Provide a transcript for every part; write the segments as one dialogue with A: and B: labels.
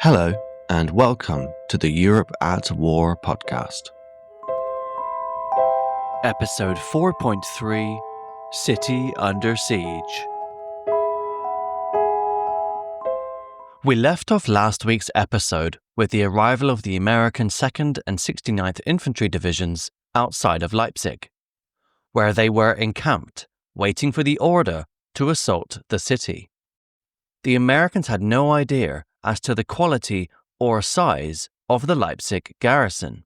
A: Hello, and welcome to the Europe at War podcast.
B: Episode 4.3, City Under Siege. We left off last week's episode with the arrival of the American 2nd and 69th Infantry Divisions outside of Leipzig, where they were encamped, waiting for the order to assault the city. The Americans had no idea as to the quality or size of the Leipzig garrison,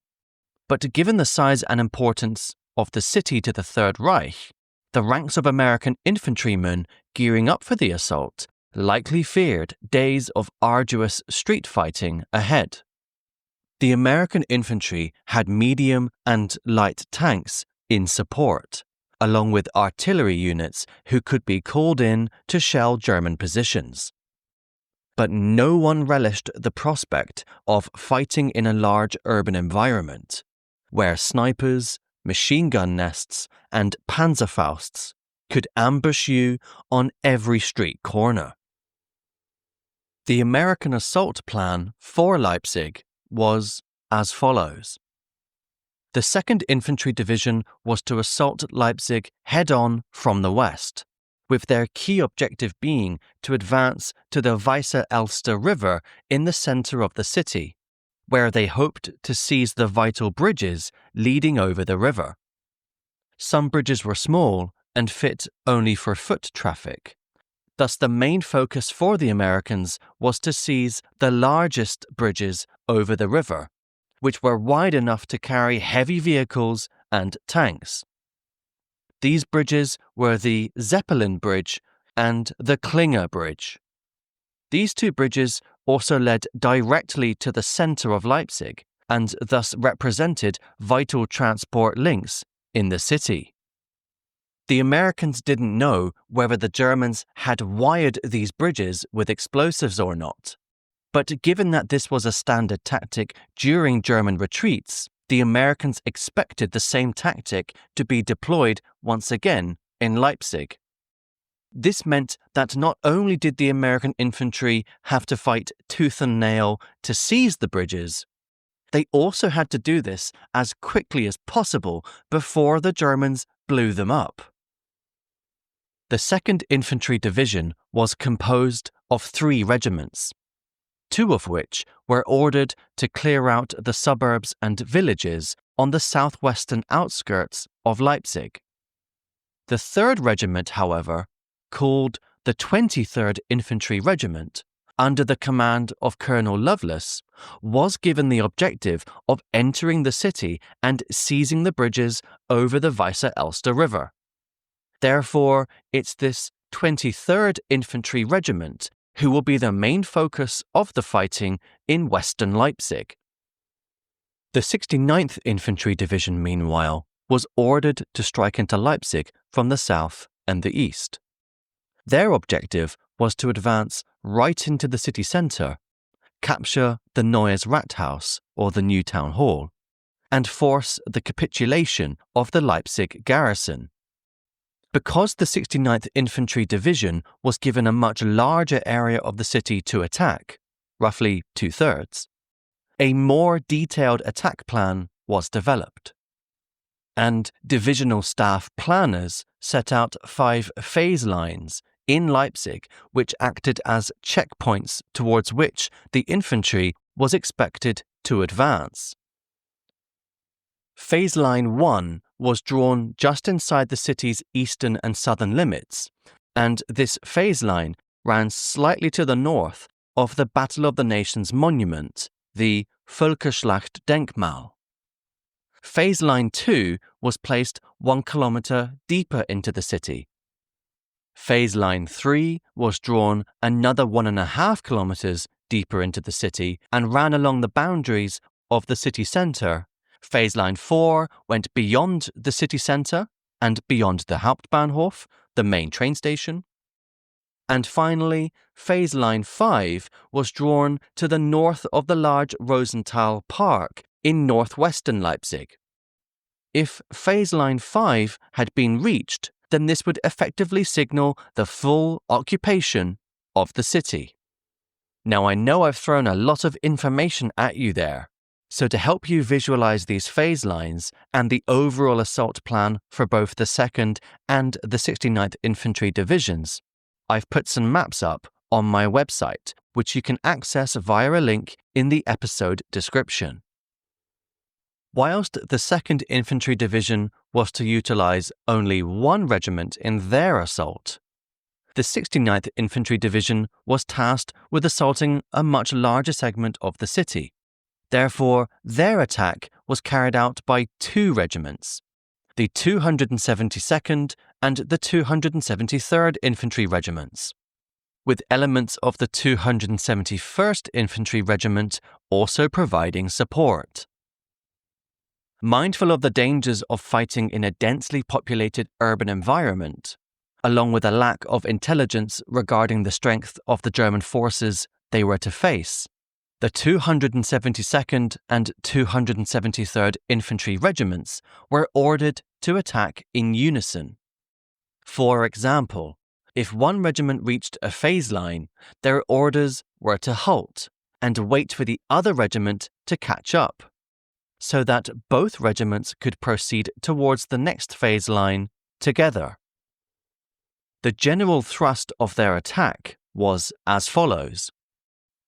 B: but given the size and importance of the city to the Third Reich, the ranks of American infantrymen gearing up for the assault likely feared days of arduous street fighting ahead. The American infantry had medium and light tanks in support, along with artillery units who could be called in to shell German positions. But no one relished the prospect of fighting in a large urban environment, where snipers, machine gun nests, and Panzerfausts could ambush you on every street corner. The American assault plan for Leipzig was as follows. The 2nd Infantry Division was to assault Leipzig head-on from the west, with their key objective being to advance to the Weisse Elster River in the center of the city, where they hoped to seize the vital bridges leading over the river. Some bridges were small and fit only for foot traffic. Thus, the main focus for the Americans was to seize the largest bridges over the river, which were wide enough to carry heavy vehicles and tanks. These bridges were the Zeppelin Bridge and the Klinger Bridge. These two bridges also led directly to the center of Leipzig and thus represented vital transport links in the city. The Americans didn't know whether the Germans had wired these bridges with explosives or not, but given that this was a standard tactic during German retreats, the Americans expected the same tactic to be deployed once again in Leipzig. This meant that not only did the American infantry have to fight tooth and nail to seize the bridges, they also had to do this as quickly as possible before the Germans blew them up. The 2nd Infantry Division was composed of 3 regiments, 2 of which were ordered to clear out the suburbs and villages on the southwestern outskirts of Leipzig. The 3rd Regiment, however, called the 23rd Infantry Regiment, under the command of Colonel Lovelace, was given the objective of entering the city and seizing the bridges over the Weisse Elster River. Therefore, it's this 23rd Infantry Regiment who will be the main focus of the fighting in western Leipzig. The 69th Infantry Division, meanwhile, was ordered to strike into Leipzig from the south and the east. Their objective was to advance right into the city centre, capture the Neues Rathaus, or the New Town Hall, and force the capitulation of the Leipzig garrison. Because the 69th Infantry Division was given a much larger area of the city to attack, roughly 2/3, a more detailed attack plan was developed. And divisional staff planners set out 5 phase lines in Leipzig which acted as checkpoints towards which the infantry was expected to advance. Phase Line 1 was drawn just inside the city's eastern and southern limits, and this phase line ran slightly to the north of the Battle of the Nations monument, the Völkerschlachtdenkmal. Phase Line 2 was placed 1 kilometer deeper into the city. Phase Line 3 was drawn another 1.5 kilometers deeper into the city and ran along the boundaries of the city centre. Phase Line 4 went beyond the city centre and beyond the Hauptbahnhof, the main train station. And finally, Phase Line 5 was drawn to the north of the large Rosenthal Park in northwestern Leipzig. If Phase Line 5 had been reached, then this would effectively signal the full occupation of the city. Now I know I've thrown a lot of information at you there, so to help you visualize these phase lines and the overall assault plan for both the 2nd and the 69th Infantry Divisions, I've put some maps up on my website, which you can access via a link in the episode description. Whilst the 2nd Infantry Division was to utilize only one regiment in their assault, the 69th Infantry Division was tasked with assaulting a much larger segment of the city. Therefore, their attack was carried out by two regiments, the 272nd and the 273rd Infantry Regiments, with elements of the 271st Infantry Regiment also providing support. Mindful of the dangers of fighting in a densely populated urban environment, along with a lack of intelligence regarding the strength of the German forces they were to face, the 272nd and 273rd Infantry Regiments were ordered to attack in unison. For example, if one regiment reached a phase line, their orders were to halt and wait for the other regiment to catch up, so that both regiments could proceed towards the next phase line together. The general thrust of their attack was as follows.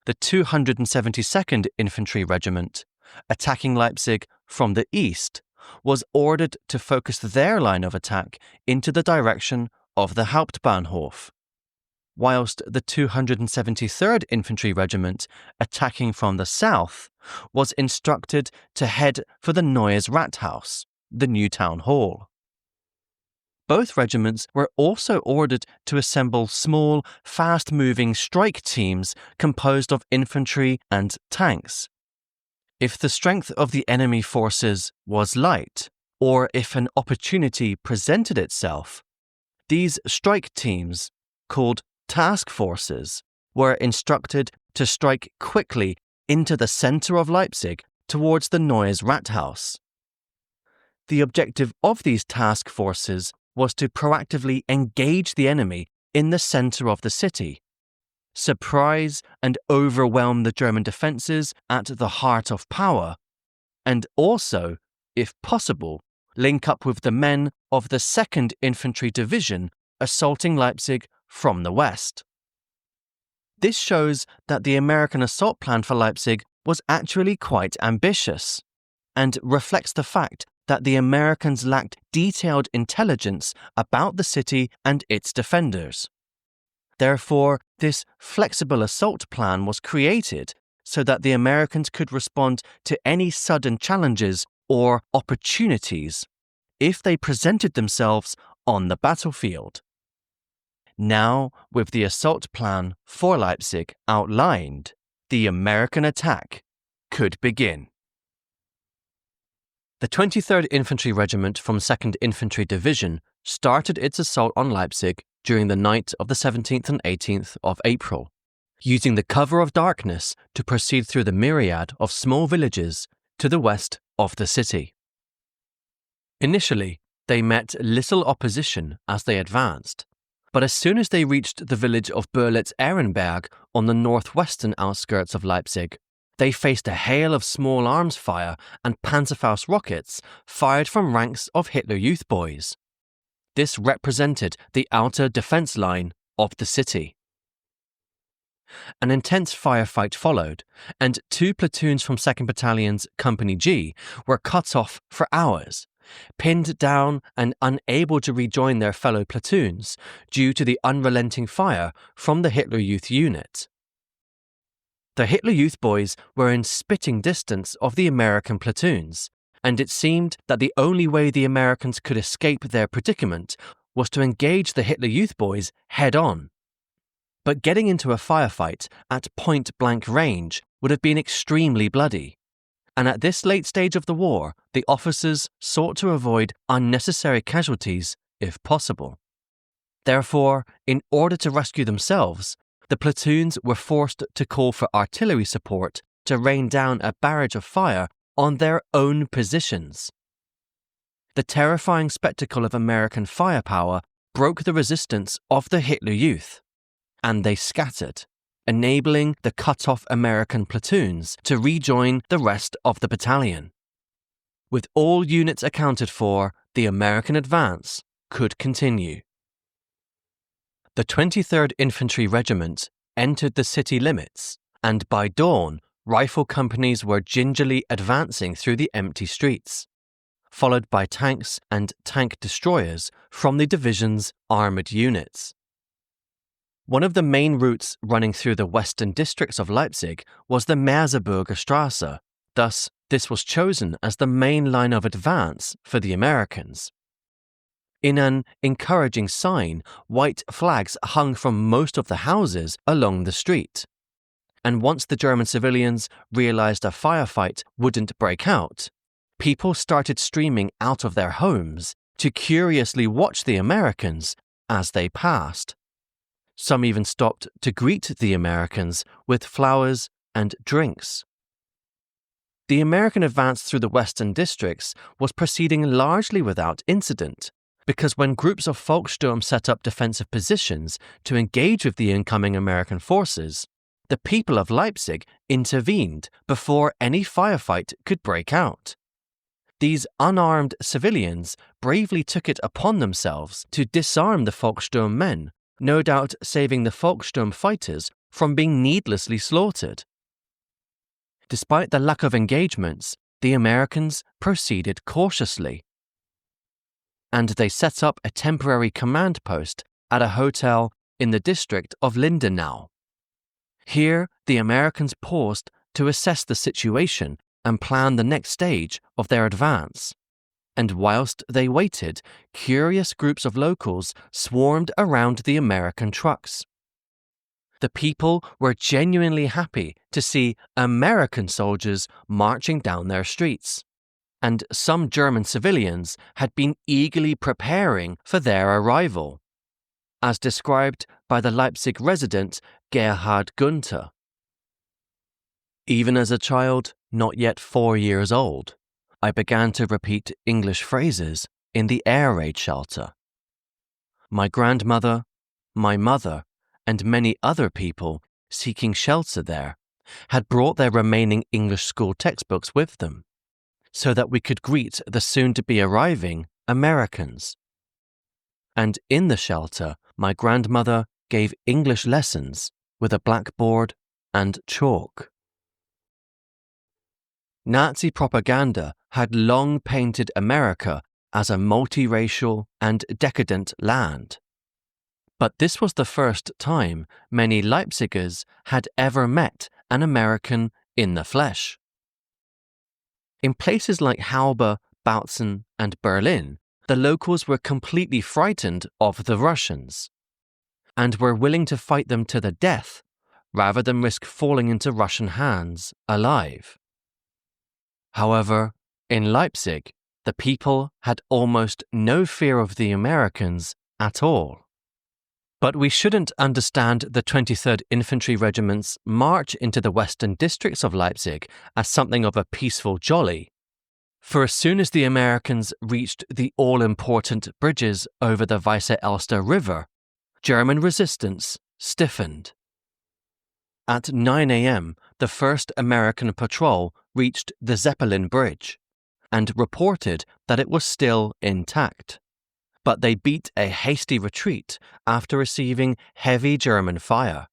B: The 272nd Infantry Regiment, attacking Leipzig from the east, was ordered to focus their line of attack into the direction of the Hauptbahnhof, whilst the 273rd Infantry Regiment, attacking from the south, was instructed to head for the Neues Rathaus, the new town hall. Both regiments were also ordered to assemble small, fast-moving strike teams composed of infantry and tanks. If the strength of the enemy forces was light, or if an opportunity presented itself, these strike teams, called task forces, were instructed to strike quickly into the center of Leipzig towards the Neues Rathaus. The objective of these task forces was to proactively engage the enemy in the center of the city, surprise and overwhelm the German defenses at the heart of power, and also, if possible, link up with the men of the 2nd Infantry Division assaulting Leipzig from the west. This shows that the American assault plan for Leipzig was actually quite ambitious, and reflects the fact that the Americans lacked detailed intelligence about the city and its defenders. Therefore, this flexible assault plan was created so that the Americans could respond to any sudden challenges or opportunities if they presented themselves on the battlefield. Now, with the assault plan for Leipzig outlined, the American attack could begin. The 23rd Infantry Regiment from 2nd Infantry Division started its assault on Leipzig during the night of the 17th and 18th of April, using the cover of darkness to proceed through the myriad of small villages to the west of the city. Initially, they met little opposition as they advanced, but as soon as they reached the village of Berlitz-Ehrenberg on the northwestern outskirts of Leipzig, they faced a hail of small arms fire and Panzerfaust rockets fired from ranks of Hitler Youth boys. This represented the outer defense line of the city. An intense firefight followed, and two platoons from 2nd Battalion's Company G were cut off for hours, pinned down and unable to rejoin their fellow platoons due to the unrelenting fire from the Hitler Youth unit. The Hitler Youth boys were in spitting distance of the American platoons, and it seemed that the only way the Americans could escape their predicament was to engage the Hitler Youth boys head-on. But getting into a firefight at point-blank range would have been extremely bloody, and at this late stage of the war, the officers sought to avoid unnecessary casualties if possible. Therefore, in order to rescue themselves, the platoons were forced to call for artillery support to rain down a barrage of fire on their own positions. The terrifying spectacle of American firepower broke the resistance of the Hitler Youth, and they scattered, enabling the cut-off American platoons to rejoin the rest of the battalion. With all units accounted for, the American advance could continue. The 23rd Infantry Regiment entered the city limits, and by dawn, rifle companies were gingerly advancing through the empty streets, followed by tanks and tank destroyers from the division's armoured units. One of the main routes running through the western districts of Leipzig was the Merseburger Straße. Thus, this was chosen as the main line of advance for the Americans. In an encouraging sign, white flags hung from most of the houses along the street. And once the German civilians realized a firefight wouldn't break out, people started streaming out of their homes to curiously watch the Americans as they passed. Some even stopped to greet the Americans with flowers and drinks. The American advance through the western districts was proceeding largely without incident, because when groups of Volkssturm set up defensive positions to engage with the incoming American forces, the people of Leipzig intervened before any firefight could break out. These unarmed civilians bravely took it upon themselves to disarm the Volkssturm men, no doubt saving the Volkssturm fighters from being needlessly slaughtered. Despite the lack of engagements, the Americans proceeded cautiously, and they set up a temporary command post at a hotel in the district of Lindenau. Here, the Americans paused to assess the situation and plan the next stage of their advance. And whilst they waited, curious groups of locals swarmed around the American trucks. The people were genuinely happy to see American soldiers marching down their streets, and some German civilians had been eagerly preparing for their arrival, as described by the Leipzig resident Gerhard Gunther. Even as a child, not yet 4 years old, I began to repeat English phrases in the air raid shelter. My grandmother, my mother, and many other people seeking shelter there had brought their remaining English school textbooks with them, so that we could greet the soon-to-be arriving Americans. And in the shelter, my grandmother gave English lessons with a blackboard and chalk. Nazi propaganda had long painted America as a multiracial and decadent land. But this was the first time many Leipzigers had ever met an American in the flesh. In places like Haube, Bautzen, and Berlin, the locals were completely frightened of the Russians, and were willing to fight them to the death rather than risk falling into Russian hands alive. However, in Leipzig, the people had almost no fear of the Americans at all. But we shouldn't understand the 23rd Infantry Regiment's march into the western districts of Leipzig as something of a peaceful jolly. For as soon as the Americans reached the all-important bridges over the Weisse Elster River, German resistance stiffened. At 9 a.m., the first American patrol reached the Zeppelin Bridge and reported that it was still intact. But they beat a hasty retreat after receiving heavy German fire.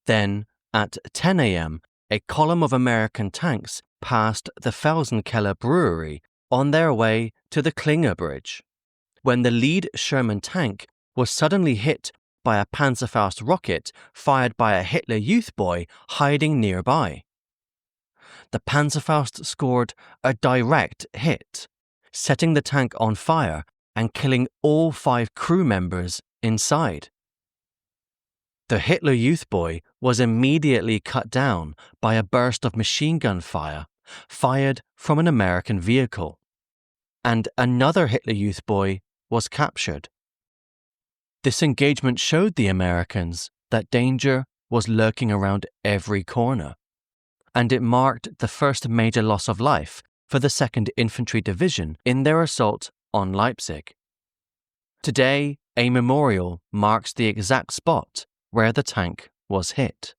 B: Then, at 10 a.m., a column of American tanks passed the Felsenkeller brewery on their way to the Klinger Bridge, when the lead Sherman tank was suddenly hit by a Panzerfaust rocket fired by a Hitler Youth boy hiding nearby. The Panzerfaust scored a direct hit, setting the tank on fire and killing all 5 crew members inside. The Hitler Youth boy was immediately cut down by a burst of machine gun fire fired from an American vehicle, and another Hitler Youth boy was captured. This engagement showed the Americans that danger was lurking around every corner, and it marked the first major loss of life for the 2nd Infantry Division in their assault on Leipzig. Today, a memorial marks the exact spot where the tank was hit.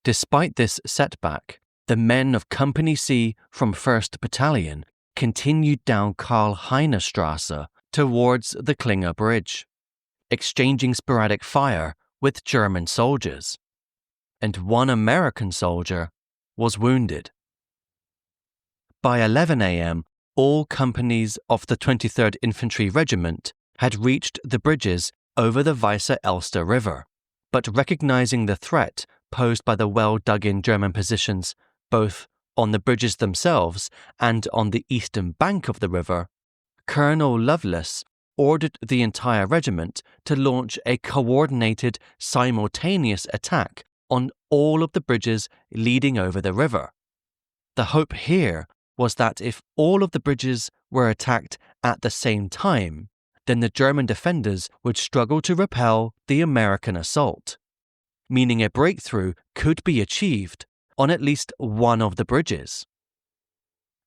B: Despite this setback, the men of Company C from 1st Battalion continued down Karl-Heine-Strasse towards the Klinger Bridge, exchanging sporadic fire with German soldiers, and one American soldier was wounded. By 11 a.m., all companies of the 23rd Infantry Regiment had reached the bridges over the Weisse Elster River, but recognizing the threat posed by the well-dug-in German positions both on the bridges themselves and on the eastern bank of the river, Colonel Lovelace ordered the entire regiment to launch a coordinated, simultaneous attack on all of the bridges leading over the river. The hope here was that if all of the bridges were attacked at the same time, then the German defenders would struggle to repel the American assault, meaning a breakthrough could be achieved on at least one of the bridges.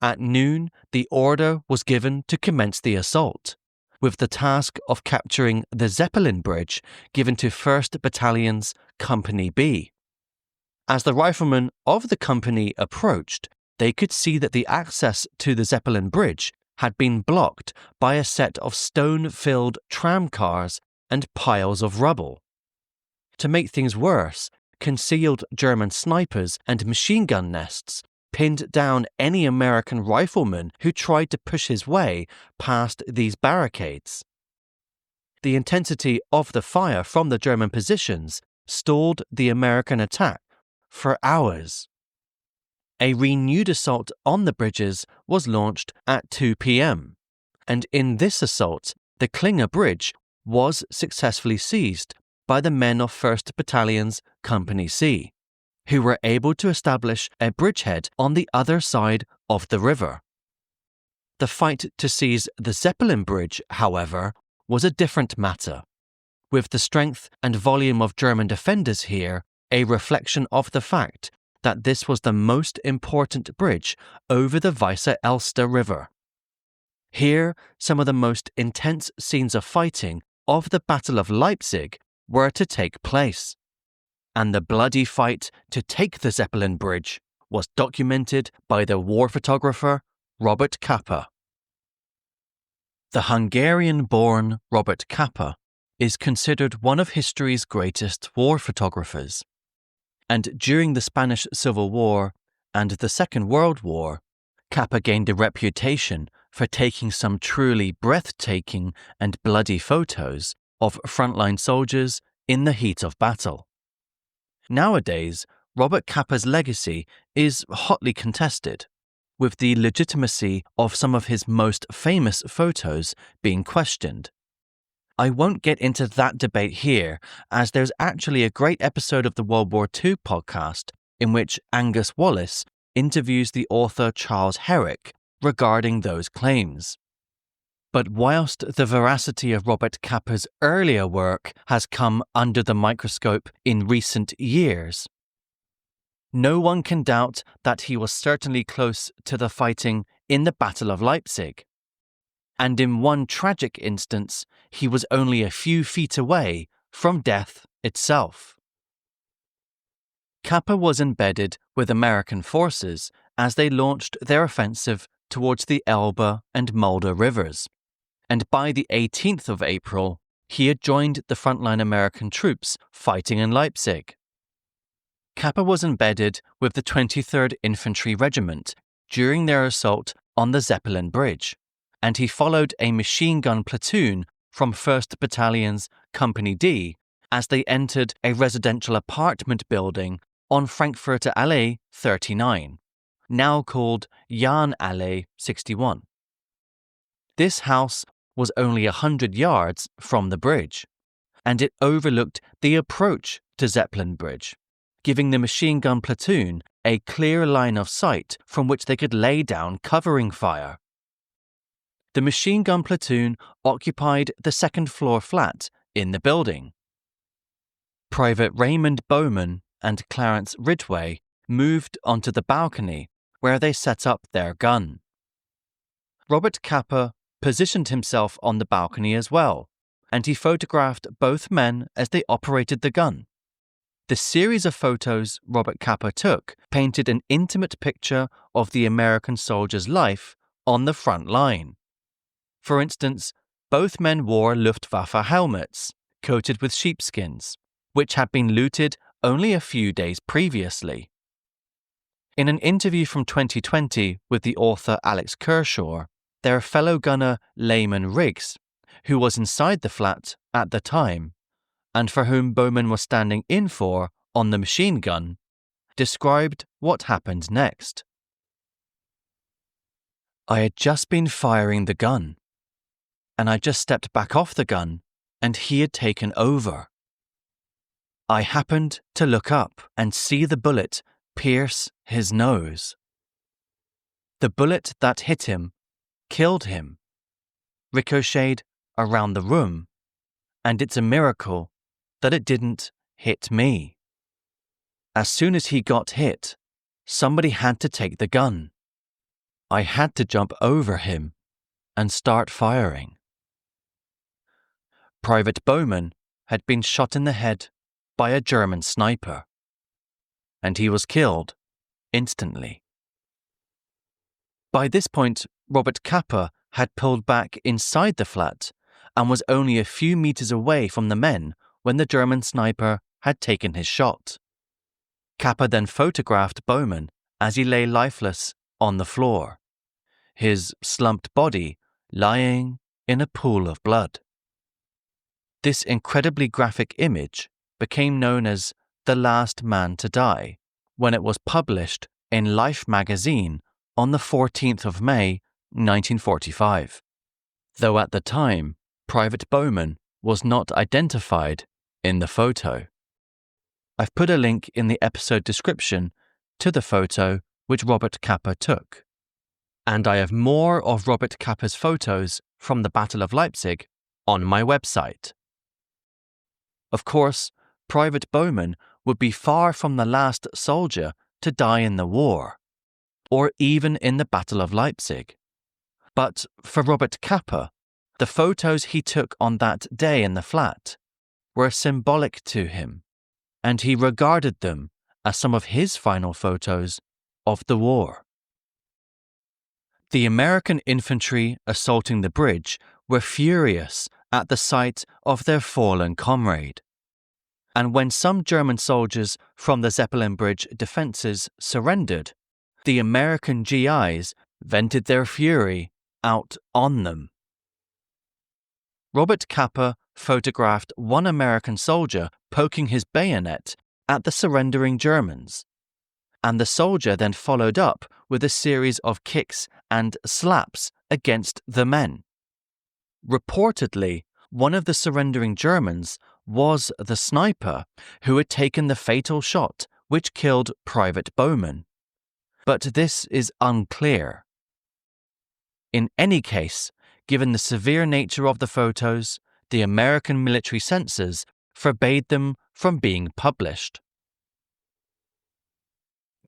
B: At noon, the order was given to commence the assault, with the task of capturing the Zeppelin Bridge given to 1st Battalion's Company B. As the riflemen of the company approached, they could see that the access to the Zeppelin Bridge had been blocked by a set of stone-filled tramcars and piles of rubble. To make things worse, concealed German snipers and machine gun nests pinned down any American rifleman who tried to push his way past these barricades. The intensity of the fire from the German positions stalled the American attack for hours. A renewed assault on the bridges was launched at 2 p.m., and in this assault, the Klinger Bridge was successfully seized by the men of 1st Battalion's Company C, who were able to establish a bridgehead on the other side of the river. The fight to seize the Zeppelin Bridge, however, was a different matter, with the strength and volume of German defenders here a reflection of the fact that this was the most important bridge over the Weisse Elster River. Here, some of the most intense scenes of fighting of the Battle of Leipzig were to take place, and the bloody fight to take the Zeppelin Bridge was documented by the war photographer Robert Capa. The Hungarian-born Robert Capa is considered one of history's greatest war photographers, and during the Spanish Civil War and the Second World War, Capa gained a reputation for taking some truly breathtaking and bloody photos of frontline soldiers in the heat of battle. Nowadays, Robert Capa's legacy is hotly contested, with the legitimacy of some of his most famous photos being questioned. I won't get into that debate here, as there's actually a great episode of the World War II podcast in which Angus Wallace interviews the author Charles Herrick regarding those claims. But whilst the veracity of Robert Capa's earlier work has come under the microscope in recent years, no one can doubt that he was certainly close to the fighting in the Battle of Leipzig. And in one tragic instance, he was only a few feet away from death itself. Capa was embedded with American forces as they launched their offensive towards the Elbe and Mulde rivers, and by the 18th of April, he had joined the frontline American troops fighting in Leipzig. Capa was embedded with the 23rd Infantry Regiment during their assault on the Zeppelin Bridge, and he followed a machine gun platoon from 1st Battalion's Company D as they entered a residential apartment building on Frankfurter Allee 39, now called Jahn Allee 61. This house was only 100 yards from the bridge, and it overlooked the approach to Zeppelin Bridge, giving the machine gun platoon a clear line of sight from which they could lay down covering fire. The machine gun platoon occupied the second-floor flat in the building. Private Raymond Bowman and Clarence Ridgway moved onto the balcony where they set up their gun. Robert Capa positioned himself on the balcony as well, and he photographed both men as they operated the gun. The series of photos Robert Capa took painted an intimate picture of the American soldier's life on the front line. For instance, both men wore Luftwaffe helmets, coated with sheepskins, which had been looted only a few days previously. In an interview from 2020 with the author Alex Kershaw, their fellow gunner Layman Riggs, who was inside the flat at the time, and for whom Bowman was standing in for on the machine gun, described what happened next. I had just been firing the gun, and I just stepped back off the gun, and he had taken over. I happened to look up and see the bullet pierce his nose. The bullet that hit him killed him, ricocheted around the room, and it's a miracle that it didn't hit me. As soon as he got hit, somebody had to take the gun. I had to jump over him and start firing. Private Bowman had been shot in the head by a German sniper, and he was killed instantly. By this point, Robert Capa had pulled back inside the flat and was only a few meters away from the men when the German sniper had taken his shot. Capa then photographed Bowman as he lay lifeless on the floor, his slumped body lying in a pool of blood. This incredibly graphic image became known as The Last Man to Die when it was published in Life magazine on the 14th of May, 1945. Though at the time, Private Bowman was not identified in the photo. I've put a link in the episode description to the photo which Robert Capa took. And I have more of Robert Capa's photos from the Battle of Leipzig on my website. Of course, Private Bowman would be far from the last soldier to die in the war, or even in the Battle of Leipzig. But for Robert Capa, the photos he took on that day in the flat were symbolic to him, and he regarded them as some of his final photos of the war. The American infantry assaulting the bridge were furious at the sight of their fallen comrade. And when some German soldiers from the Zeppelin Bridge defences surrendered, the American GIs vented their fury out on them. Robert Capa photographed one American soldier poking his bayonet at the surrendering Germans, and the soldier then followed up with a series of kicks and slaps against the men. Reportedly, one of the surrendering Germans was the sniper who had taken the fatal shot which killed Private Bowman. But this is unclear. In any case, given the severe nature of the photos, the American military censors forbade them from being published.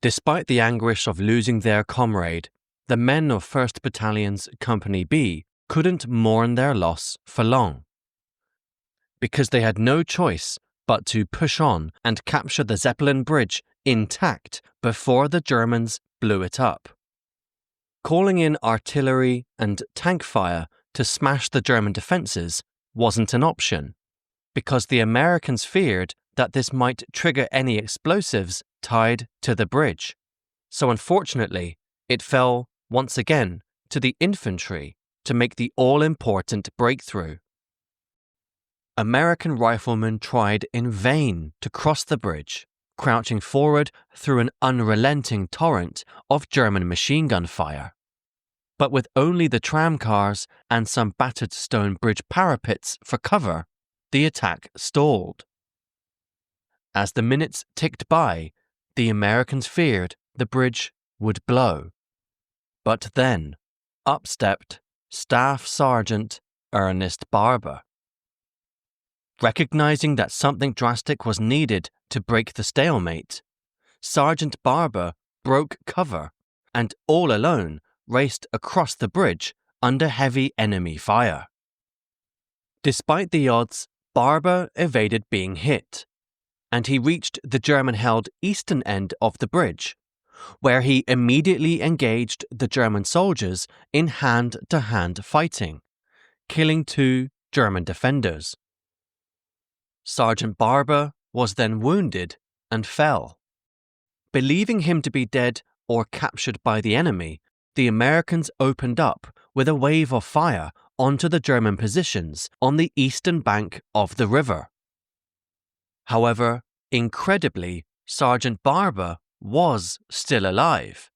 B: Despite the anguish of losing their comrade, the men of 1st Battalion's Company B couldn't mourn their loss for long, because they had no choice but to push on and capture the Zeppelin Bridge intact before the Germans blew it up. Calling in artillery and tank fire to smash the German defences wasn't an option, because the Americans feared that this might trigger any explosives tied to the bridge. So unfortunately, it fell once again to the infantry to make the all-important breakthrough. American riflemen tried in vain to cross the bridge, crouching forward through an unrelenting torrent of German machine gun fire. But with only the tramcars and some battered stone bridge parapets for cover, the attack stalled. As the minutes ticked by, the Americans feared the bridge would blow. But then, up stepped Staff Sergeant Ernest Barber. Recognizing that something drastic was needed to break the stalemate, Sergeant Barber broke cover and all alone raced across the bridge under heavy enemy fire. Despite the odds, Barber evaded being hit, and he reached the German-held eastern end of the bridge, where he immediately engaged the German soldiers in hand-to-hand fighting, killing 2 German defenders. Sergeant Barber was then wounded and fell. Believing him to be dead or captured by the enemy, the Americans opened up with a wave of fire onto the German positions on the eastern bank of the river. However, incredibly, Sergeant Barber was still alive,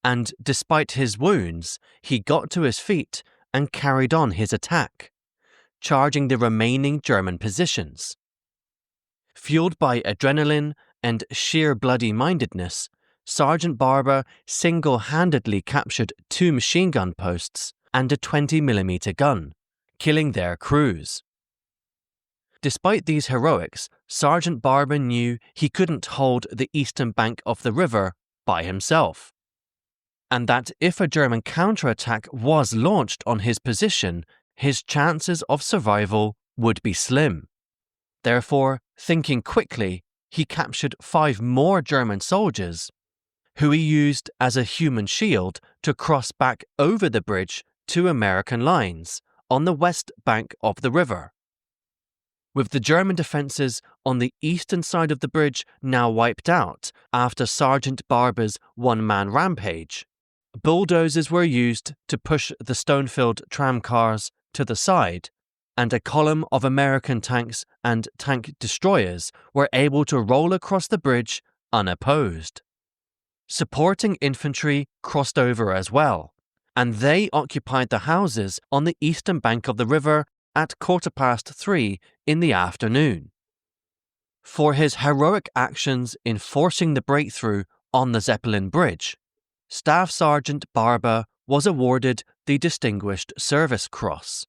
B: and despite his wounds, he got to his feet and carried on his attack, charging the remaining German positions. Fueled by adrenaline and sheer bloody-mindedness, Sergeant Barber single-handedly captured 2 machine gun posts and a 20mm gun, killing their crews. Despite these heroics, Sergeant Barber knew he couldn't hold the eastern bank of the river by himself, and that if a German counterattack was launched on his position, his chances of survival would be slim. Therefore, thinking quickly, he captured 5 more German soldiers, who he used as a human shield to cross back over the bridge to American lines on the west bank of the river. With the German defences on the eastern side of the bridge now wiped out after Sergeant Barber's one-man rampage, bulldozers were used to push the stone-filled tramcars to the side, and a column of American tanks and tank destroyers were able to roll across the bridge unopposed. Supporting infantry crossed over as well, and they occupied the houses on the eastern bank of the river at 3:15 in the afternoon. For his heroic actions in forcing the breakthrough on the Zeppelin Bridge, Staff Sergeant Barber was awarded the Distinguished Service Cross.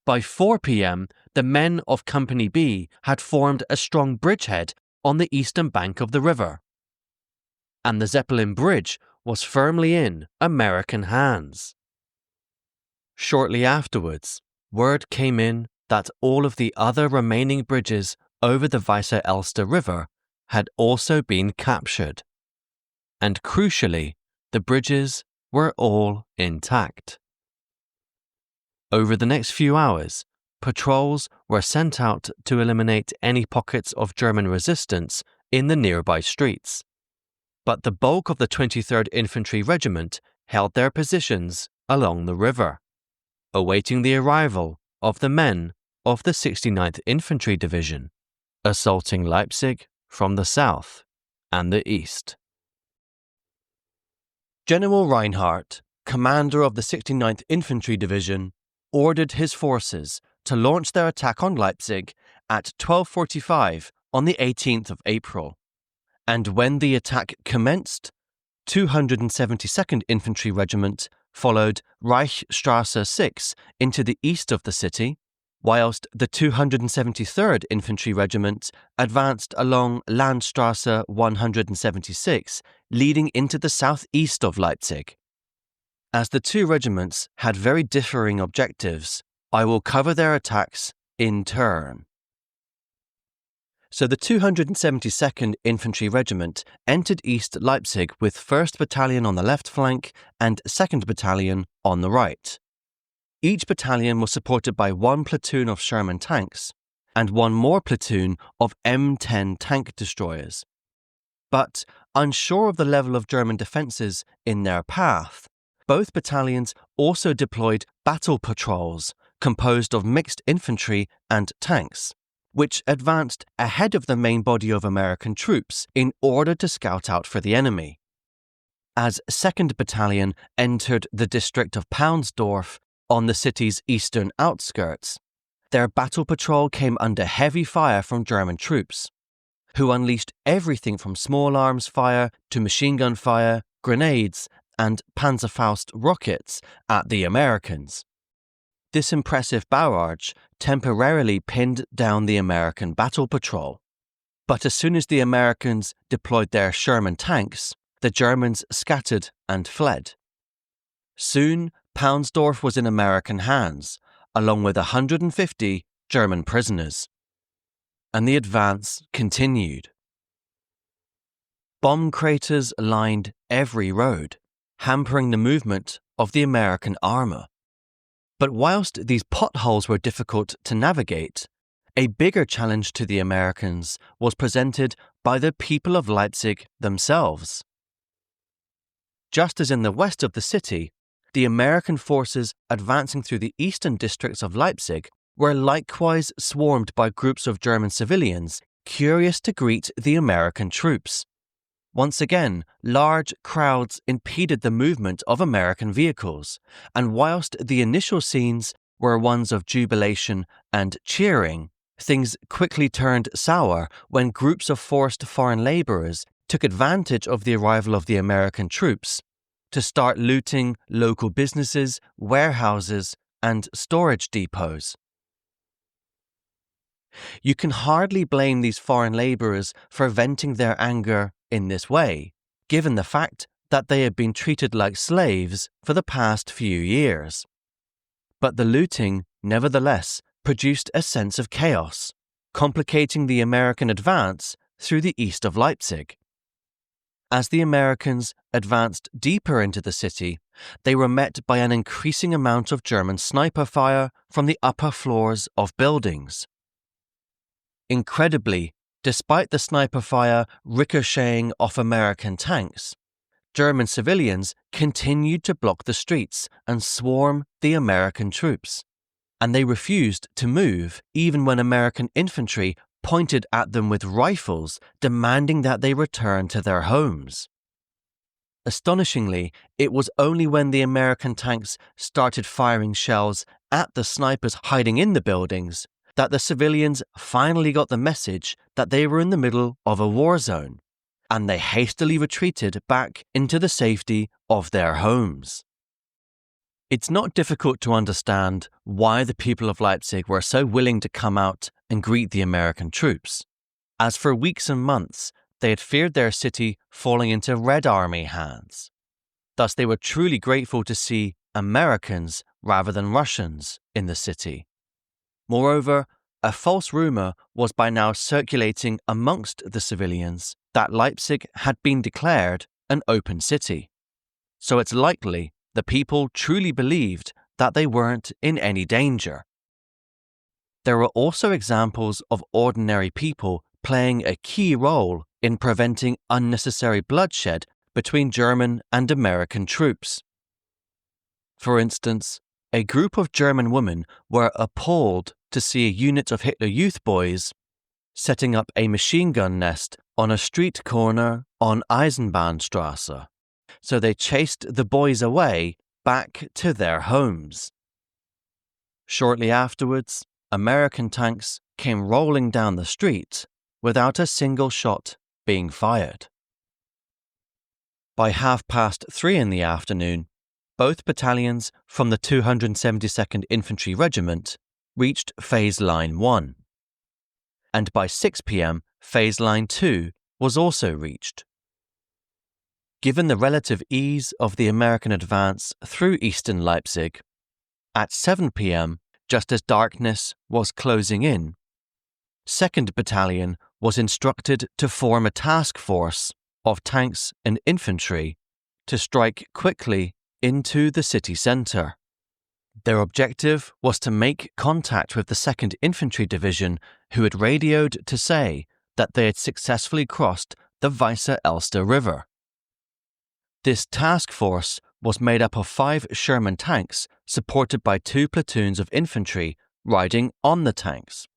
B: By 4 p.m., the men of Company B had formed a strong bridgehead on the eastern bank of the river, and the Zeppelin Bridge was firmly in American hands. Shortly afterwards, word came in that all of the other remaining bridges over the Weser-Elster River had also been captured, and crucially, the bridges were all intact. Over the next few hours, patrols were sent out to eliminate any pockets of German resistance in the nearby streets, but the bulk of the 23rd Infantry Regiment held their positions along the river, awaiting the arrival of the men of the 69th Infantry Division, assaulting Leipzig from the south and the east. General Reinhardt, commander of the 69th Infantry Division, ordered his forces to launch their attack on Leipzig at 12:45 on the 18th of April, and when the attack commenced, 272nd Infantry Regiment followed Reichsstraße 6 into the east of the city, whilst the 273rd Infantry Regiment advanced along Landstraße 176, leading into the southeast of Leipzig. As the 2 regiments had very differing objectives, I will cover their attacks in turn. So the 272nd Infantry Regiment entered East Leipzig with 1st Battalion on the left flank and 2nd Battalion on the right. Each battalion was supported by 1 platoon of Sherman tanks and 1 more platoon of M10 tank destroyers. But, unsure of the level of German defences in their path, both battalions also deployed battle patrols composed of mixed infantry and tanks, which advanced ahead of the main body of American troops in order to scout out for the enemy. As 2nd Battalion entered the district of Paunsdorf on the city's eastern outskirts, their battle patrol came under heavy fire from German troops, who unleashed everything from small arms fire to machine gun fire, grenades, and Panzerfaust rockets at the Americans. This impressive barrage temporarily pinned down the American battle patrol, but as soon as the Americans deployed their Sherman tanks, the Germans scattered and fled. Soon, Paunsdorf was in American hands, along with 150 German prisoners. And the advance continued. Bomb craters lined every road, hampering the movement of the American armour. But whilst these potholes were difficult to navigate, a bigger challenge to the Americans was presented by the people of Leipzig themselves. Just as in the west of the city, the American forces advancing through the eastern districts of Leipzig were likewise swarmed by groups of German civilians curious to greet the American troops. Once again, large crowds impeded the movement of American vehicles, and whilst the initial scenes were ones of jubilation and cheering, things quickly turned sour when groups of forced foreign labourers took advantage of the arrival of the American troops to start looting local businesses, warehouses, and storage depots. You can hardly blame these foreign labourers for venting their anger in this way, given the fact that they had been treated like slaves for the past few years. But the looting, nevertheless, produced a sense of chaos, complicating the American advance through the east of Leipzig. As the Americans advanced deeper into the city, they were met by an increasing amount of German sniper fire from the upper floors of buildings. Incredibly, despite the sniper fire ricocheting off American tanks, German civilians continued to block the streets and swarm the American troops, and they refused to move even when American infantry pointed at them with rifles, demanding that they return to their homes. Astonishingly, it was only when the American tanks started firing shells at the snipers hiding in the buildings that the civilians finally got the message that they were in the middle of a war zone, and they hastily retreated back into the safety of their homes. It's not difficult to understand why the people of Leipzig were so willing to come out and greet the American troops, as for weeks and months they had feared their city falling into Red Army hands. Thus they were truly grateful to see Americans rather than Russians in the city. Moreover, a false rumour was by now circulating amongst the civilians that Leipzig had been declared an open city. So it's likely the people truly believed that they weren't in any danger. There were also examples of ordinary people playing a key role in preventing unnecessary bloodshed between German and American troops. For instance, a group of German women were appalled to see a unit of Hitler Youth boys setting up a machine gun nest on a street corner on Eisenbahnstraße, so they chased the boys away back to their homes. Shortly afterwards, American tanks came rolling down the street without a single shot being fired. By 3:30 in the afternoon, both battalions from the 272nd Infantry Regiment reached Phase Line 1. And by 6 p.m, Phase Line 2 was also reached. Given the relative ease of the American advance through eastern Leipzig, at 7 p.m, just as darkness was closing in, 2nd Battalion was instructed to form a task force of tanks and infantry to strike quickly into the city centre. Their objective was to make contact with the 2nd Infantry Division, who had radioed to say that they had successfully crossed the Weisse Elster River. This task force was made up of 5 Sherman tanks supported by 2 platoons of infantry riding on the tanks.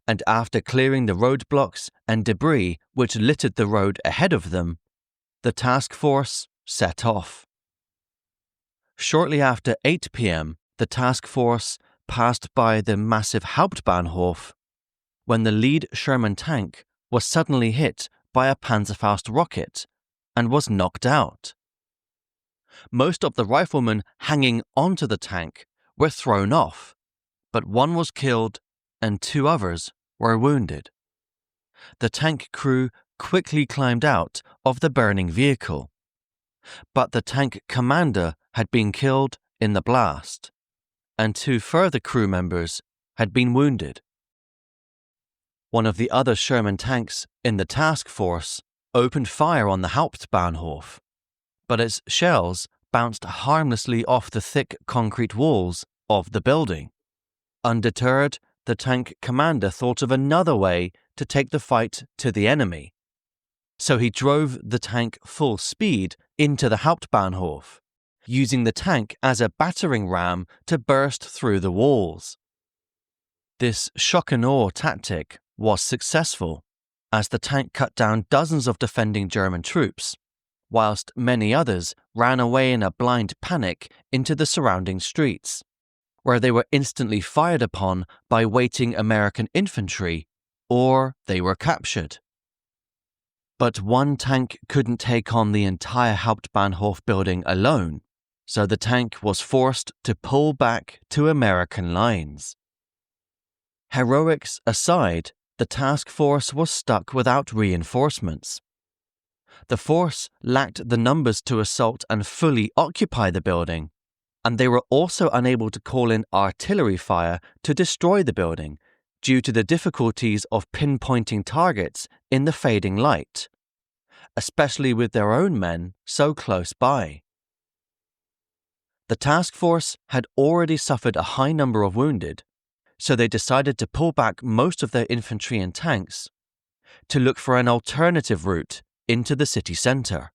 B: And after clearing the roadblocks and debris which littered the road ahead of them, the task force set off. Shortly after 8 p.m, the task force passed by the massive Hauptbahnhof when the lead Sherman tank was suddenly hit by a Panzerfaust rocket and was knocked out. Most of the riflemen hanging onto the tank were thrown off, but 1 was killed and 2 others were wounded. The tank crew quickly climbed out of the burning vehicle, but the tank commander had been killed in the blast, and 2 further crew members had been wounded. One of the other Sherman tanks in the task force opened fire on the Hauptbahnhof, but its shells bounced harmlessly off the thick concrete walls of the building. Undeterred, the tank commander thought of another way to take the fight to the enemy. So he drove the tank full speed into the Hauptbahnhof, using the tank as a battering ram to burst through the walls. This shock and awe tactic was successful, as the tank cut down dozens of defending German troops, whilst many others ran away in a blind panic into the surrounding streets, where they were instantly fired upon by waiting American infantry, or they were captured. But one tank couldn't take on the entire Hauptbahnhof building alone, so the tank was forced to pull back to American lines. Heroics aside, the task force was stuck without reinforcements. The force lacked the numbers to assault and fully occupy the building, and they were also unable to call in artillery fire to destroy the building due to the difficulties of pinpointing targets in the fading light, especially with their own men so close by. The task force had already suffered a high number of wounded, so they decided to pull back most of their infantry and tanks to look for an alternative route into the city centre.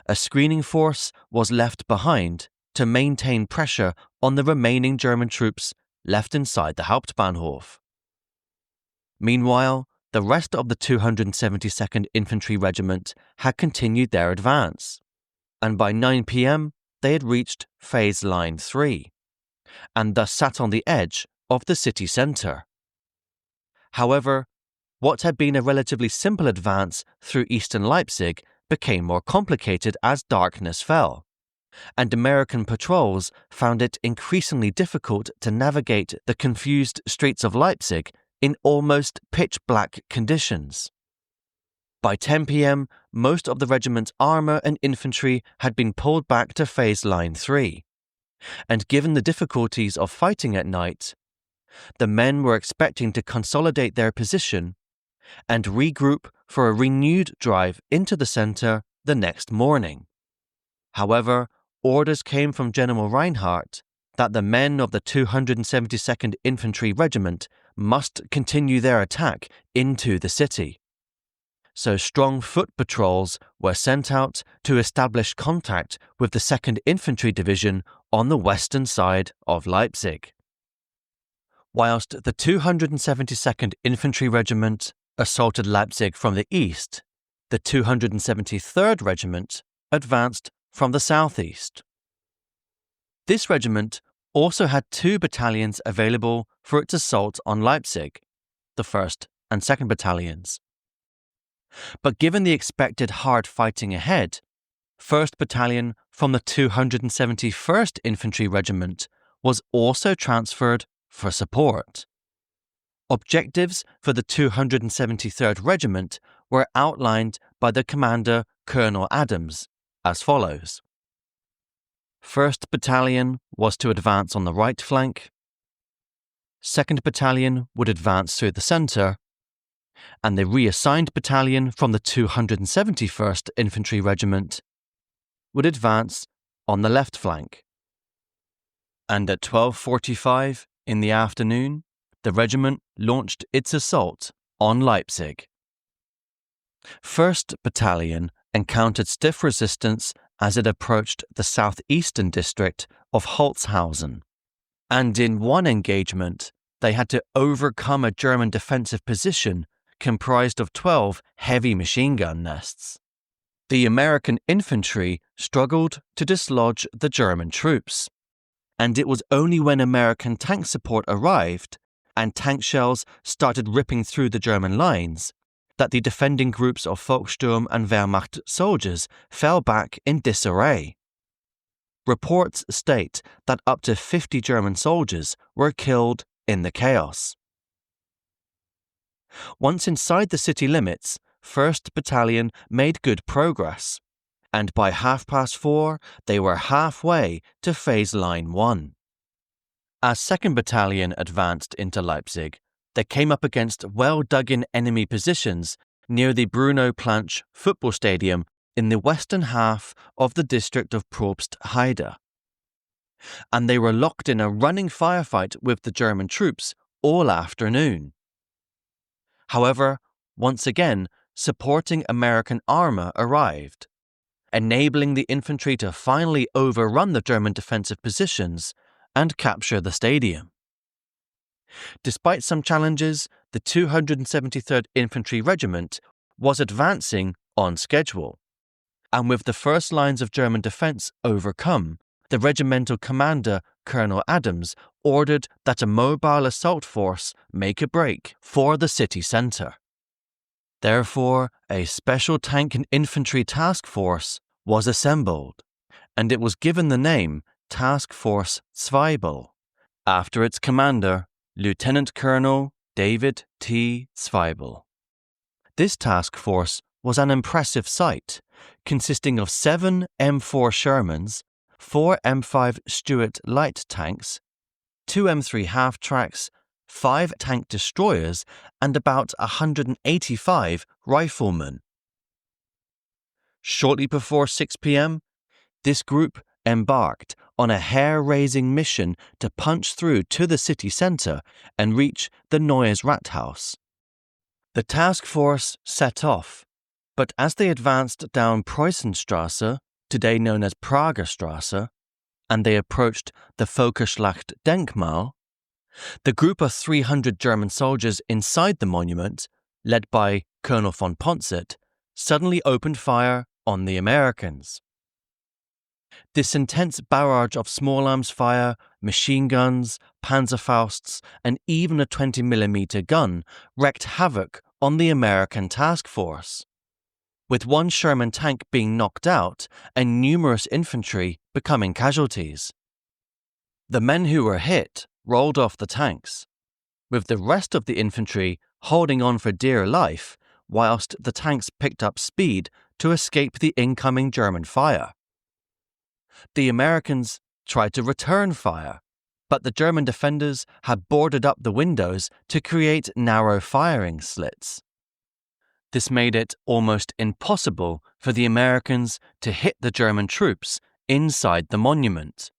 B: A screening force was left behind to maintain pressure on the remaining German troops left inside the Hauptbahnhof. Meanwhile, the rest of the 272nd Infantry Regiment had continued their advance, and by 9 p.m. they had reached Phase Line 3, and thus sat on the edge of the city centre. However, what had been a relatively simple advance through eastern Leipzig became more complicated as darkness fell, and American patrols found it increasingly difficult to navigate the confused streets of Leipzig in almost pitch-black conditions. By 10 p.m., most of the regiment's armour and infantry had been pulled back to Phase Line 3, and given the difficulties of fighting at night, the men were expecting to consolidate their position and regroup for a renewed drive into the centre the next morning. However, orders came from General Reinhardt that the men of the 272nd Infantry Regiment must continue their attack into the city. So strong foot patrols were sent out to establish contact with the 2nd Infantry Division on the western side of Leipzig. Whilst the 272nd Infantry Regiment assaulted Leipzig from the east, the 273rd Regiment advanced from the southeast. This regiment also had 2 battalions available for its assault on Leipzig, the 1st and 2nd Battalions. But given the expected hard fighting ahead, 1st Battalion from the 271st Infantry Regiment was also transferred for support. Objectives for the 273rd Regiment were outlined by the commander, Colonel Adams, as follows. 1st Battalion was to advance on the right flank, 2nd Battalion would advance through the centre, and the reassigned battalion from the 271st Infantry Regiment would advance on the left flank. And at 12:45 in the afternoon, the regiment launched its assault on Leipzig. 1st Battalion encountered stiff resistance as it approached the southeastern district of Holzhausen, and in one engagement, they had to overcome a German defensive position comprised of 12 heavy machine gun nests. The American infantry struggled to dislodge the German troops, and it was only when American tank support arrived and tank shells started ripping through the German lines that the defending groups of Volkssturm and Wehrmacht soldiers fell back in disarray. Reports state that up to 50 German soldiers were killed in the chaos. Once inside the city limits, 1st Battalion made good progress, and by 4:30 they were halfway to phase line 1. As 2nd Battalion advanced into Leipzig, they came up against well-dug-in enemy positions near the Bruno Planch football stadium in the western half of the district of Probstheide. And they were locked in a running firefight with the German troops all afternoon. However, once again, supporting American armour arrived, enabling the infantry to finally overrun the German defensive positions and capture the stadium. Despite some challenges, the 273rd Infantry Regiment was advancing on schedule, and with the first lines of German defence overcome, the regimental commander, Colonel Adams, ordered that a mobile assault force make a break for the city centre. Therefore, a special tank and infantry task force was assembled, and it was given the name Task Force Zweibel, after its commander, Lieutenant Colonel David T. Zweibel. This task force was an impressive sight, consisting of 7 M4 Shermans, 4 M5 Stuart light tanks, 2 M3 half-tracks, 5 tank destroyers, and about 185 riflemen. Shortly before 6 p.m., this group embarked on a hair-raising mission to punch through to the city centre and reach the Neues Rathaus. The task force set off, but as they advanced down Preußenstraße, today known as Pragerstraße, and they approached the Völkerschlacht Denkmal, the group of 300 German soldiers inside the monument, led by Colonel von Pontset, suddenly opened fire on the Americans. This intense barrage of small arms fire, machine guns, Panzerfausts, and even a 20mm gun wreaked havoc on the American task force, with one Sherman tank being knocked out and numerous infantry becoming casualties. The men who were hit rolled off the tanks, with the rest of the infantry holding on for dear life whilst the tanks picked up speed to escape the incoming German fire. The Americans tried to return fire, but the German defenders had boarded up the windows to create narrow firing slits. This made it almost impossible for the Americans to hit the German troops inside the monument.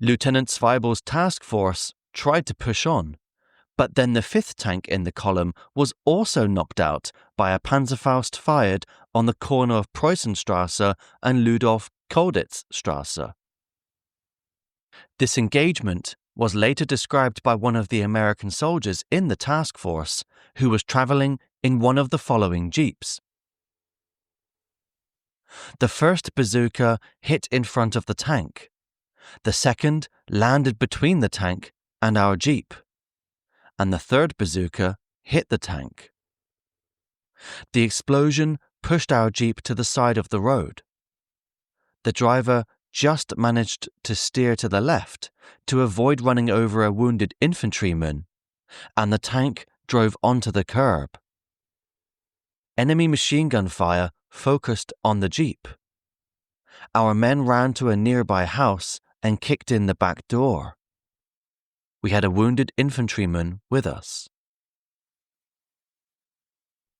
B: Lieutenant Zweibel's task force tried to push on, but then the 5th tank in the column was also knocked out by a Panzerfaust fired on the corner of Preußenstraße and Ludolf-Kolditz-Straße. This engagement was later described by one of the American soldiers in the task force, who was travelling in one of the following jeeps. The first bazooka hit in front of the tank. The second landed between the tank and our jeep, and the third bazooka hit the tank. The explosion pushed our jeep to the side of the road. The driver just managed to steer to the left to avoid running over a wounded infantryman, and the tank drove onto the curb. Enemy machine gun fire focused on the jeep. Our men ran to a nearby house and kicked in the back door. We had a wounded infantryman with us.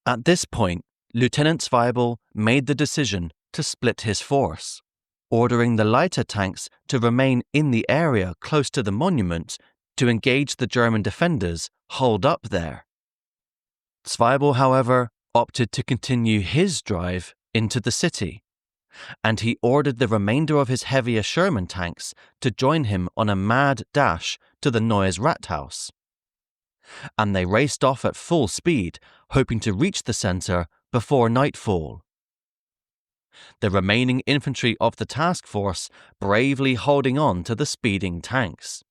B: At this point, Lieutenant Zweibel made the decision to split his force, ordering the lighter tanks to remain in the area close to the monument to engage the German defenders holed up there. Zweibel, however, opted to continue his drive into the city, and he ordered the remainder of his heavier Sherman tanks to join him on a mad dash to the Neues Rathaus. And they raced off at full speed, hoping to reach the centre before nightfall. The remaining infantry of the task force bravely holding on to the speeding tanks.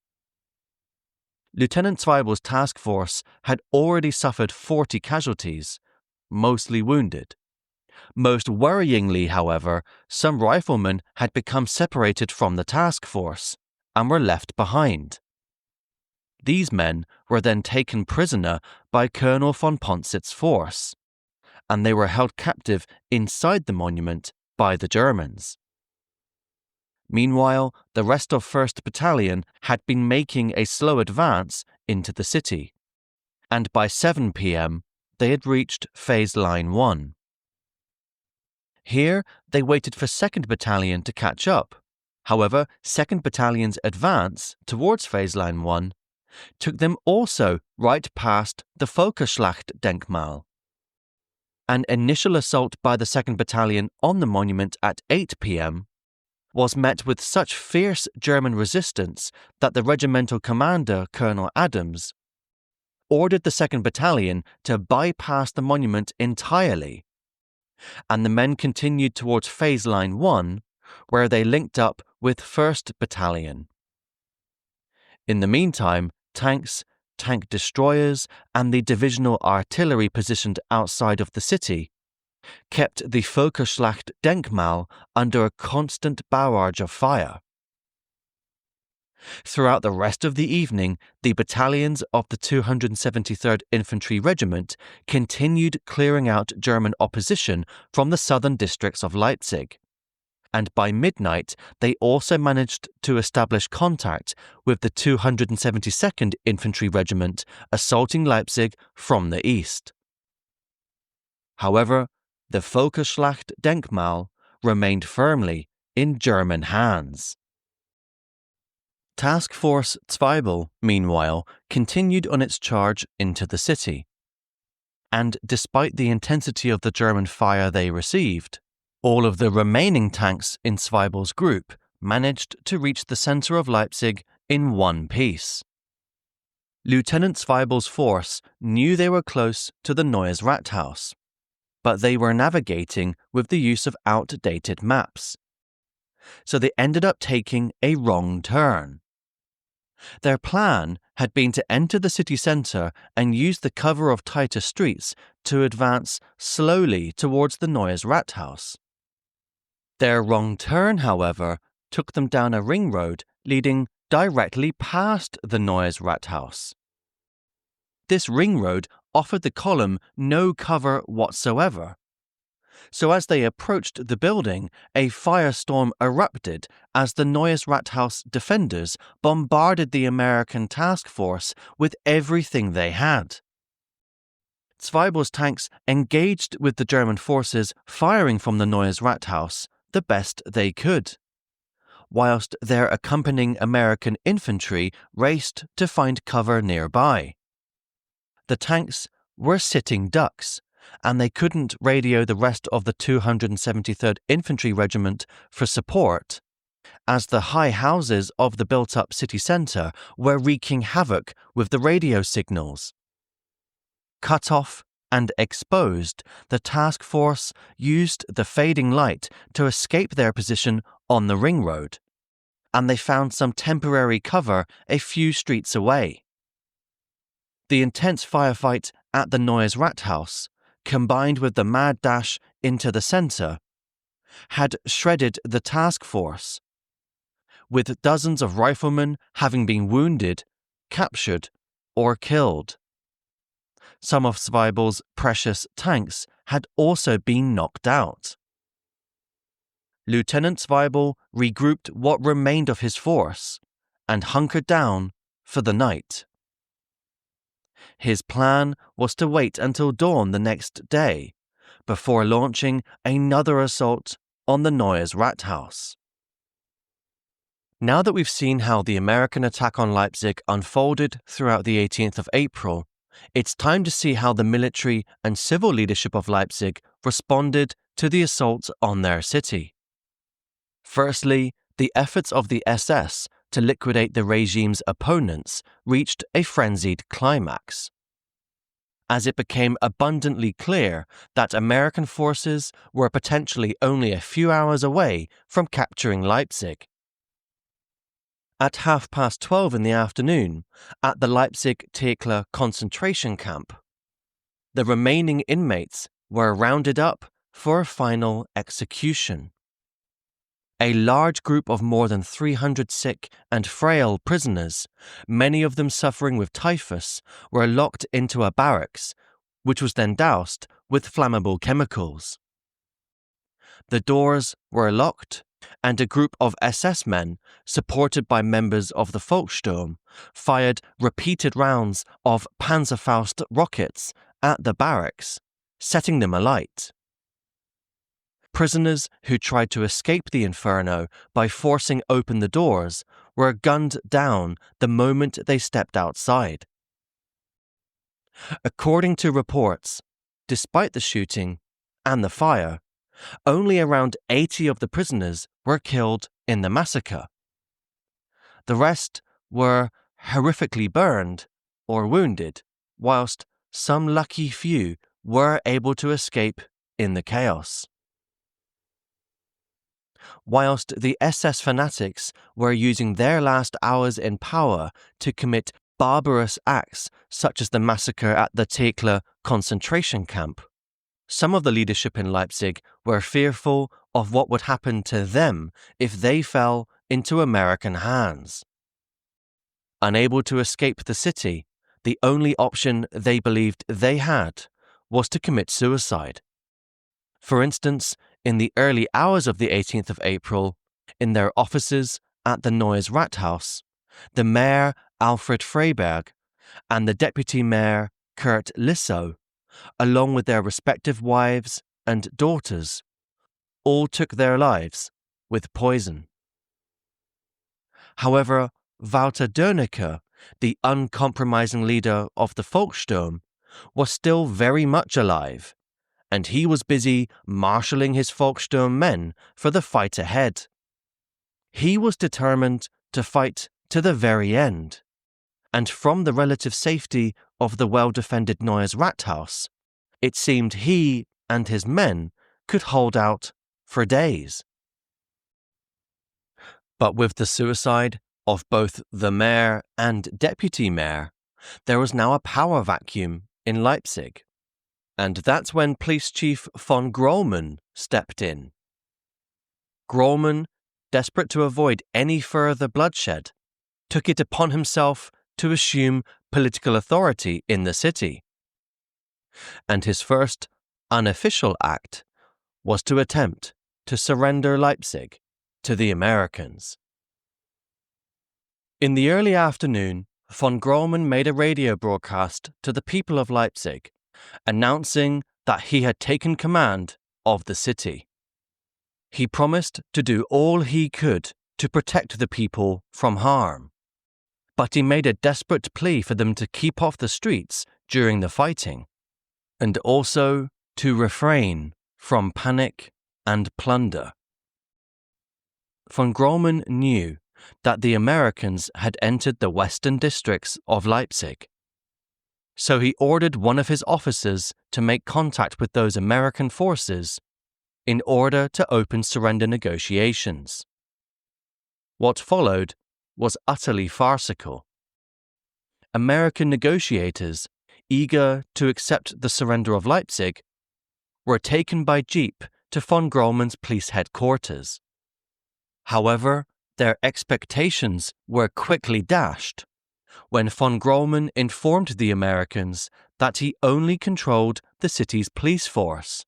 B: Lieutenant Zweibel's task force had already suffered 40 casualties, mostly wounded. Most worryingly, however, some riflemen had become separated from the task force and were left behind. These men were then taken prisoner by Colonel von Pontset's force, and they were held captive inside the monument by the Germans. Meanwhile, the rest of 1st Battalion had been making a slow advance into the city, and by 7 p.m. they had reached Phase Line 1. Here, they waited for 2nd Battalion to catch up. However, 2nd Battalion's advance towards Phase Line 1 took them also right past the Völkerschlachtdenkmal. An initial assault by the 2nd Battalion on the monument at 8 p.m. was met with such fierce German resistance that the regimental commander, Colonel Adams, ordered the 2nd Battalion to bypass the monument entirely, and the men continued towards Phase Line 1, where they linked up with 1st Battalion. In the meantime, tanks, tank destroyers, and the divisional artillery positioned outside of the city kept the Völkerschlachtdenkmal under a constant barrage of fire. Throughout the rest of the evening, the battalions of the 273rd Infantry Regiment continued clearing out German opposition from the southern districts of Leipzig, and by midnight they also managed to establish contact with the 272nd Infantry Regiment assaulting Leipzig from the east. However, the Völkerschlachtdenkmal remained firmly in German hands. Task Force Zweibel, meanwhile, continued on its charge into the city. And despite the intensity of the German fire they received, all of the remaining tanks in Zweibel's group managed to reach the center of Leipzig in one piece. Lieutenant Zweibel's force knew they were close to the Neues Rathaus, but they were navigating with the use of outdated maps. So they ended up taking a wrong turn. Their plan had been to enter the city centre and use the cover of tighter streets to advance slowly towards the Neues Rathaus. Their wrong turn, however, took them down a ring road leading directly past the Neues Rathaus. This ring road offered the column no cover whatsoever. So as they approached the building, a firestorm erupted as the Neues Rathaus defenders bombarded the American task force with everything they had. Zweibel's tanks engaged with the German forces firing from the Neues Rathaus the best they could, whilst their accompanying American infantry raced to find cover nearby. The tanks were sitting ducks, and they couldn't radio the rest of the 273rd Infantry Regiment for support, as the high houses of the built-up city centre were wreaking havoc with the radio signals. Cut off and exposed, the task force used the fading light to escape their position on the ring road, and they found some temporary cover a few streets away. The intense firefight at the Neues Rathaus, combined with the mad dash into the centre, had shredded the task force, with dozens of riflemen having been wounded, captured, or killed. Some of Zweibel's precious tanks had also been knocked out. Lieutenant Zweibel regrouped what remained of his force and hunkered down for the night. His plan was to wait until dawn the next day before launching another assault on the Neues Rathaus. Now that we've seen how the American attack on Leipzig unfolded throughout the 18th of April, it's time to see how the military and civil leadership of Leipzig responded to the assault on their city. Firstly, the efforts of the SS to liquidate the regime's opponents reached a frenzied climax, as it became abundantly clear that American forces were potentially only a few hours away from capturing Leipzig. At 12:30 in the afternoon, at the Leipzig-Thekla concentration camp, the remaining inmates were rounded up for a final execution. A large group of more than 300 sick and frail prisoners, many of them suffering with typhus, were locked into a barracks, which was then doused with flammable chemicals. The doors were locked, and a group of SS men, supported by members of the Volkssturm, fired repeated rounds of Panzerfaust rockets at the barracks, setting them alight. Prisoners who tried to escape the inferno by forcing open the doors were gunned down the moment they stepped outside. According to reports, despite the shooting and the fire, only around 80 of the prisoners were killed in the massacre. The rest were horrifically burned or wounded, whilst some lucky few were able to escape in the chaos. Whilst the SS fanatics were using their last hours in power to commit barbarous acts such as the massacre at the Thekla concentration camp, some of the leadership in Leipzig were fearful of what would happen to them if they fell into American hands. Unable to escape the city, the only option they believed they had was to commit suicide. For instance, in the early hours of the 18th of April, in their offices at the Neues Rathaus, the Mayor Alfred Freiberg and the Deputy Mayor Kurt Lissow, along with their respective wives and daughters, all took their lives with poison. However, Walter Dönecke, the uncompromising leader of the Volkssturm, was still very much alive, and he was busy marshalling his Volkssturm men for the fight ahead. He was determined to fight to the very end, and from the relative safety of the well-defended Neues Rathaus, it seemed he and his men could hold out for days. But with the suicide of both the mayor and deputy mayor, there was now a power vacuum in Leipzig. And that's when Police Chief von Grollmann stepped in. Grollmann, desperate to avoid any further bloodshed, took it upon himself to assume political authority in the city. And his first unofficial act was to attempt to surrender Leipzig to the Americans. In the early afternoon, von Grollmann made a radio broadcast to the people of Leipzig, announcing that he had taken command of the city. He promised to do all he could to protect the people from harm, but he made a desperate plea for them to keep off the streets during the fighting, and also to refrain from panic and plunder. Von Grollmann knew that the Americans had entered the western districts of Leipzig, so he ordered one of his officers to make contact with those American forces in order to open surrender negotiations. What followed was utterly farcical. American negotiators, eager to accept the surrender of Leipzig, were taken by jeep to von Grollmann's police headquarters. However, their expectations were quickly dashed when von Grollmann informed the Americans that he only controlled the city's police force,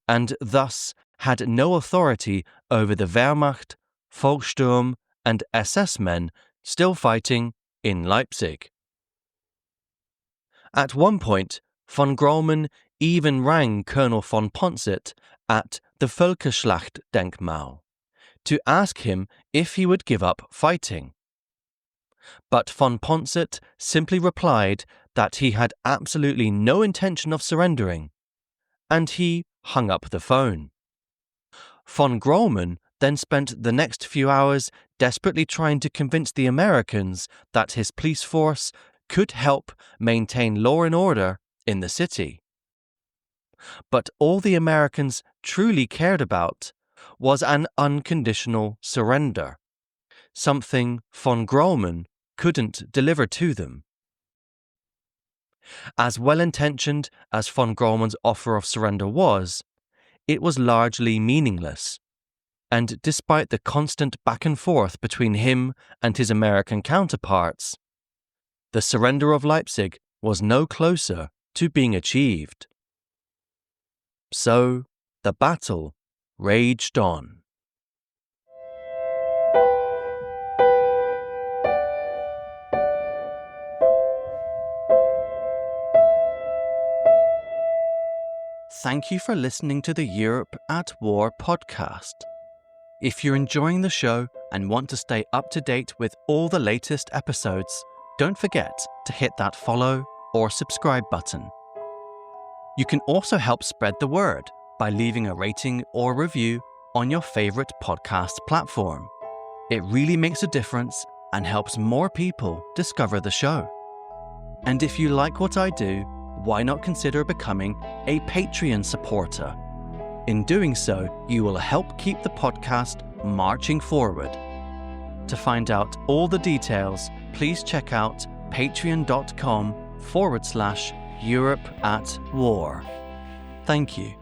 B: and thus had no authority over the Wehrmacht, Volkssturm, and SS men still fighting in Leipzig. At one point, von Grollmann even rang Colonel von Ponzett at the Völkerschlachtdenkmal to ask him if he would give up fighting. But von Ponzett simply replied that he had absolutely no intention of surrendering, and he hung up the phone. Von Grollmann then spent the next few hours desperately trying to convince the Americans that his police force could help maintain law and order in the city. But all the Americans truly cared about was an unconditional surrender, something von Grollmann couldn't deliver to them. As well-intentioned as von Grollmann's offer of surrender was, it was largely meaningless, and despite the constant back and forth between him and his American counterparts, the surrender of Leipzig was no closer to being achieved. So, the battle raged on. Thank you for listening to the Europe at War podcast. If you're enjoying the show and want to stay up to date with all the latest episodes, don't forget to hit that follow or subscribe button. You can also help spread the word by leaving a rating or review on your favorite podcast platform. It really makes a difference and helps more people discover the show. And if you like what I do, why not consider becoming a Patreon supporter? In doing so, you will help keep the podcast marching forward. To find out all the details, please check out patreon.com/Europe at War. Thank you.